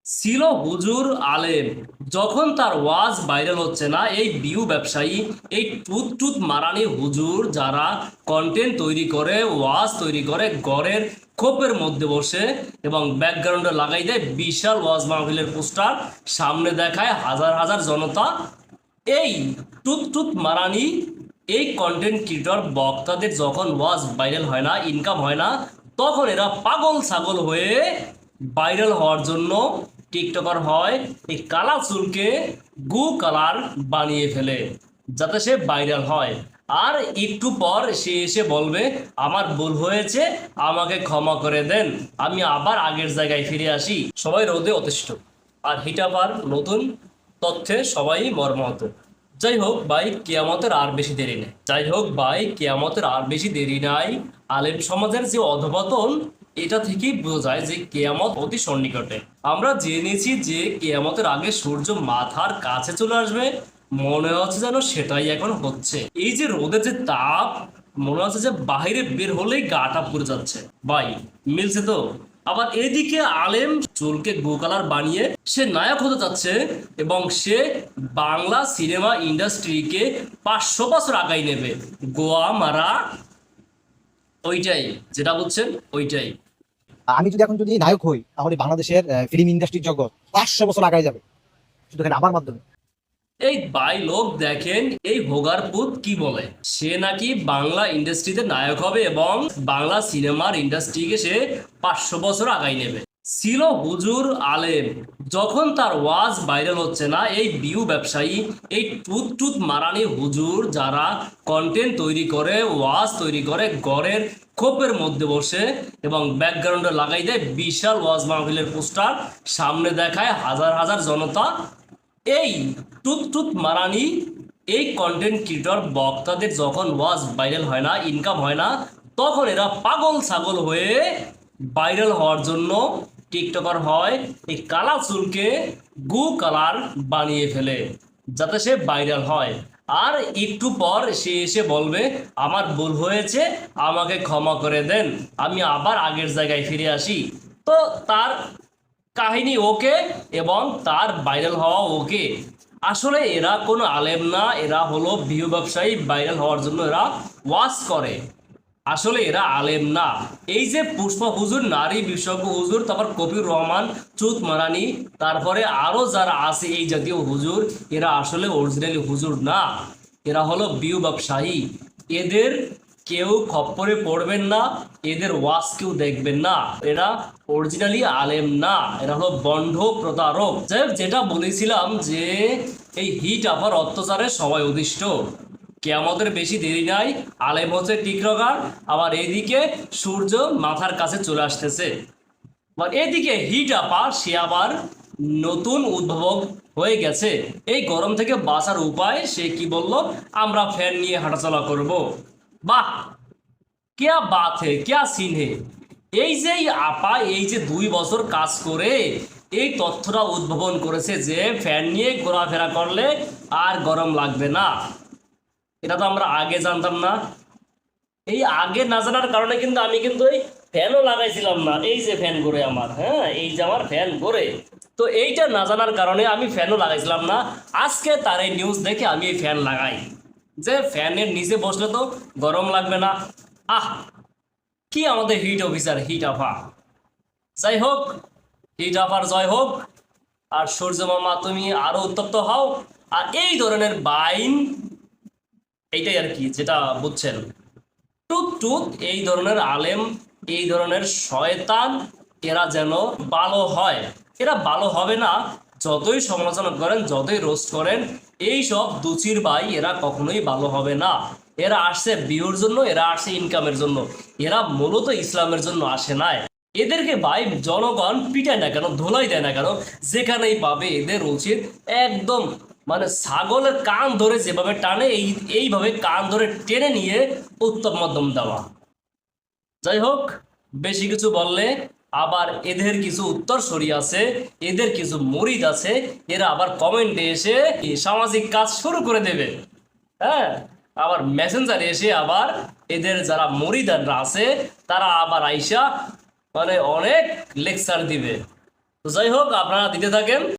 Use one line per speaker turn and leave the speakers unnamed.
ছিল হুজুর আলেম, যখন তার ওয়াজ ভাইরাল হচ্ছে না, এই ভিউ ব্যবসায়ী, এই টুথ টুথ মারানি হুজুর যারা কন্টেন্ট তৈরি করে, ওয়াজ তৈরি করে ঘরের খোপের মধ্যে বসে এবং ব্যাকগ্রাউন্ডে লাগাই দেয় বিশাল ওয়াজ মাহফিলের পোস্টার, সামনে দেখায় হাজার হাজার জনতা। এই টুথ টুথ মারানি এই কন্টেন্ট ক্রিয়েটর বক্তাদের যখন ওয়াজ ভাইরাল হয় না, ইনকাম হয় না, তখন এরা পাগল ছাগল হয়ে ভাইরাল হওয়ার জন্য টিকটকার হয়, এই কালা চুলকে গু কালার বানিয়ে ফেলে যাতে সে ভাইরাল হয়। আর একটু পর সে এসে বলবে আমার ভুল হয়েছে, আমাকে ক্ষমা করে দেন, আমি আবার আগের জায়গায় ফিরে আসি। সবাই রোদে অতিষ্ঠ, আর হিটাবার নতুন তথ্যে সবাই মর্মাহত। যাই হোক ভাই, কেয়ামতের আর বেশি দেরি নেই। আলেম সমাজের যে অধপতন, এটা থেকেই বোঝা যায় যে কেয়ামত অতি সন্নিকটে। আমরা জেনেছি যে কেয়ামতের আগে সূর্য মাথার কাছে চলে আসবে, মনে হচ্ছে যেন সেটাই এখন হচ্ছে। এই যে রোদের যে তাপ, মনে হচ্ছে যে বাইরে বের হলেই গাটা পুড়ে যাচ্ছে। ভাই, মিলছে তো? আবার এদিকে আলেম চুলকে গো কালার বানিয়ে সে নায়ক হতে যাচ্ছে, এবং সে বাংলা সিনেমা ইন্ডাস্ট্রিকে 500 বছর আগাই নেবে। গোয়া মারা, ওইটাই, যেটা বলছেন ওইটাই।
আমি যদি নায়ক হই তাহলে বাংলাদেশের ফিল্ম ইন্ডাস্ট্রির জগৎ 500 বছর আগায় যাবে শুধু এখানে আমার মাধ্যমে।
এই ভাই লোক দেখেন, এই ভোগার পুত কি বলে, সে নাকি বাংলা ইন্ডাস্ট্রিতে নায়ক হবে এবং বাংলা সিনেমার ইন্ডাস্ট্রিকে সে 500 বছর আগাই নেবে। ছিল হুজুর আলেম, যখন তার ওয়াজ ভাইরাল হচ্ছে না, এই ভিউ ব্যবসায়ী, এই টুথ টুথ মারানি হুজুর যারা কন্টেন্ট তৈরি করে, ওয়াজ তৈরি করে ঘরের খোপের মধ্যে বসে এবং ব্যাকগ্রাউন্ডে লাগাই দেয় বিশাল ওয়াজ মাহফিলের পোস্টার, সামনে দেখায় হাজার হাজার জনতা। এই টুথ টুথ মারানি এই কন্টেন্ট ক্রিয়েটর বক্তাদের যখন ওয়াজ ভাইরাল হয় না, ইনকাম হয় না, তখন এরা পাগল ছাগল হয়ে ভাইরাল হওয়ার জন্য টিকটকার হয়, এই কালা চুলকে গু কালার বানিয়ে ফেলে যাতে সে ভাইরাল হয়। আর একটু পর সে এসে বলবে আমার ভুল হয়েছে, আমাকে ক্ষমা করে দেন, আমি আবার আগের জায়গায় ফিরে আসি। তো তার কাহিনী ওকে, এবং তার ভাইরাল হওয়া ওকে। আসলে এরা কোনো আলেম না, এরা হলো ভিউ ব্যবসায়ী, ভাইরাল হওয়ার জন্য এরা ওয়াজ করে। আসলে এরা আলেম না। এই যে পুষ্পা হুজুর, নারী বিশেষজ্ঞ হুজুর, তারপর কবির রহমান, চুত মারানি, তারপরে আরো যারা আছে এই জাতীয় হুজুর, এরা আসলে অরিজিনালি হুজুর না, এরা হলো ভিউ ব্যবসায়ী। এদের কেউ খপ্পরে পড়বেন না, এদের ওয়াজ কেউ দেখবেন না, এরা অরিজিনালি আলেম না, এরা হলো বন্ড প্রতারক। যাই হোক, যেটা বলেছিলাম যে এই হিট আপার অত্যাচারে সবাই অধিষ্ঠ, কেয়ামতের বেশি দেরি নাই, আলেম হচ্ছে টিকরগার, আবার এইদিকে সূর্য মাথার কাছে চলে আসতেছে। আবার এদিকে হিট আপা, সে আবার নতুন উদ্ভাবক হয়ে গেছে। এই গরম থেকে বাঁচার উপায় সে কি বলল, আমরা ফ্যান নিয়ে হাঁটাচলা করব। বাহ, क्या बात है, क्या सीन है। এই যে এই আপা, এই যে 2 বছর কাজ করে এই তথ্যটা উদ্ভাবন করেছে যে ফ্যান নিয়ে ঘোরাফেরা করলে আর গরম লাগবে না। এটা তো আমরা আগে জানতাম না। এই আগে না জানার কারণে কিন্তু আমি কিন্তু এই ফ্যানও লাগাইছিলাম না। এই যে ফ্যান ঘুরে আমার, হ্যাঁ, এই যে আমার ফ্যান ঘুরে, তো এইটা না জানার কারণে আমি ফ্যানও লাগাইছিলাম না। আজকে তার এই নিউজ দেখে আমি এই ফ্যান লাগাই, যে ফ্যানের নিচে বসলে তো গরম লাগবে না। আহ, কি আমাদের হিট অফিসার, হিট আফা। যাই হোক, হিট আফার জয় হোক। আর সূর্য মামা, তুমি আরো উত্তপ্ত হও। আর এই ধরনের বাইন, এইটাই আর কি, যেটা বুঝছেন, টুক টুক এই ধরনের আলেম, এই ধরনের শয়তান, এরা যেন ভালো হয়। এরা ভালো হবে না, যতই সমালোচনা করেন, যতই রোস্ট করেন, এই সব দুচির ভাই, এরা কখনোই ভালো হবে না। এরা আসছে ভিউর জন্য, এরা আসছে ইনকামের জন্য, এরা মূলত ইসলামের জন্য আসে না। এদেরকে ভাই জনগণ পিটায় না কেন, ধোলাই দেয় না কেন, যেখানেই পাবে এদের উচিত একদম, মানে ছাগলের কান ধরে যেভাবে টানে, এইভাবে কান ধরে টেনে নিয়ে উত্তম মধ্যম দেওয়া। যাই হোক, বেশি কিছু বললে আবার এদের কিছু উত্তরসূরি আছে, এদের কিছু মুরিদ আছে, এরা আবার কমেন্টে এসে সামাজিক কাজ শুরু করে দেবে। হ্যাঁ, আবার মেসেঞ্জারে এসে আবার এদের যারা মুরিদাররা আছে, তারা আবার আইসা মানে অনেক লেকচার দিবে। তো যাই হোক, আপনারা দিতে থাকেন।